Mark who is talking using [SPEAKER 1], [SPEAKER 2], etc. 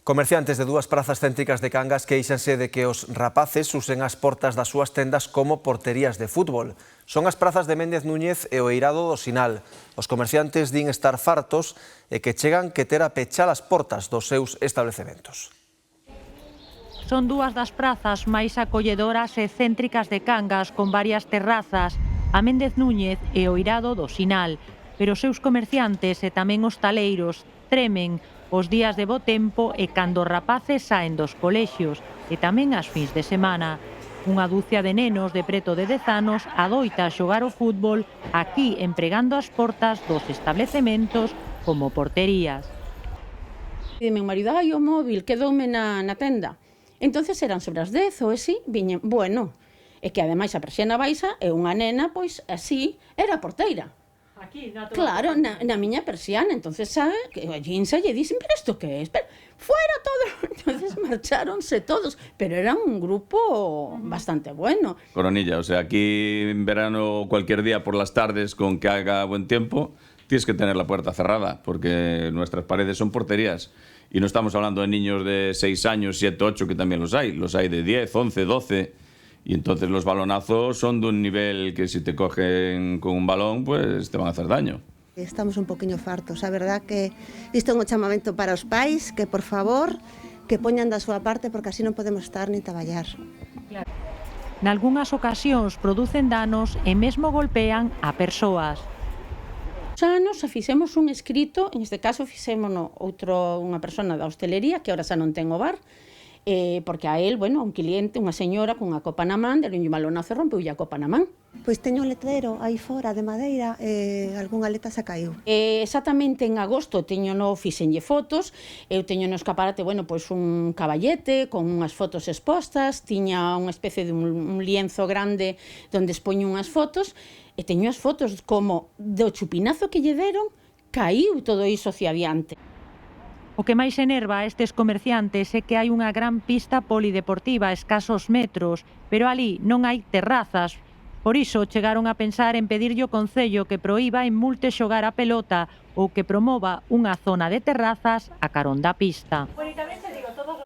[SPEAKER 1] Comerciantes de dúas prazas céntricas de Cangas queixanse de que os rapaces usen as portas das súas tendas como porterías de fútbol. Son as prazas de Méndez Núñez e o Eirado do Sinal. Os comerciantes din estar fartos e que chegan que ter a pechar as portas dos seus establecementos.
[SPEAKER 2] Son dúas das prazas máis acolledoras e céntricas de Cangas, con varias terrazas, a Méndez Núñez e o Eirado do Sinal. Pero os seus comerciantes e tamén hostaleiros tremen os días de bo tempo e cando os rapaces saen dos colexios e tamén as fins de semana. Unha dúcia de nenos de preto de 10 anos adoita xogar o fútbol aquí empregando as portas dos establecementos como porterías.
[SPEAKER 3] E meu marido, o móvil quedoume na tenda. Entonces eran sobre as 10 ou así, viñen, bueno, e que ademais a persiana baixa e unha nena, pois así, era porteira.
[SPEAKER 2] Aquí, na
[SPEAKER 3] claro, na miña persiana, entonces sabe, que a Ginsa lle dicen, pero isto que é? Pero, fuera todo, entonces marcharonse todos, pero era un grupo bastante bueno.
[SPEAKER 4] Coronilla, o sea, aquí en verano cualquier día por las tardes con que haga buen tiempo, tienes que tener la puerta cerrada, porque nuestras paredes son porterías. Y no estamos hablando de niños de 6 años, 7, 8, que también los hay de 10, 11, 12... Y entonces los balonazos son de un nivel que si te cogen con un balón, pues te van a hacer daño.
[SPEAKER 5] Estamos un poquinho fartos, a verdad que isto é un chamamento para os pais, que por favor, que poñan da súa parte porque así non podemos estar ni traballar.
[SPEAKER 2] Claro. Nalgúnas ocasións producen danos e mesmo golpean a persoas.
[SPEAKER 3] Xa nos fixemos un escrito, en este caso fixémono unha persona da hostelería, que ahora xa non ten o bar, porque a él, bueno, un cliente, unha señora cunha copa na man, deronlle un balonazo e rompeulle a copa na man.
[SPEAKER 5] Pois teño un letrero aí fora de madeira e algunha aleta se caiu.
[SPEAKER 3] Exactamente en agosto fixenlle fotos, eu teño no escaparate, bueno, pois un caballete con unhas fotos expostas, tiña unha especie de un lienzo grande onde expoño unhas fotos, e teño as fotos como do chupinazo que lle deron, caiu todo iso hacia adiante.
[SPEAKER 2] O que máis enerva a estes comerciantes é que hai unha gran pista polideportiva a escasos metros, pero ali non hai terrazas. Por iso chegaron a pensar en pedirlle ao Concello que proíba en multe xogar a pelota ou que promova unha zona de terrazas a carón da pista.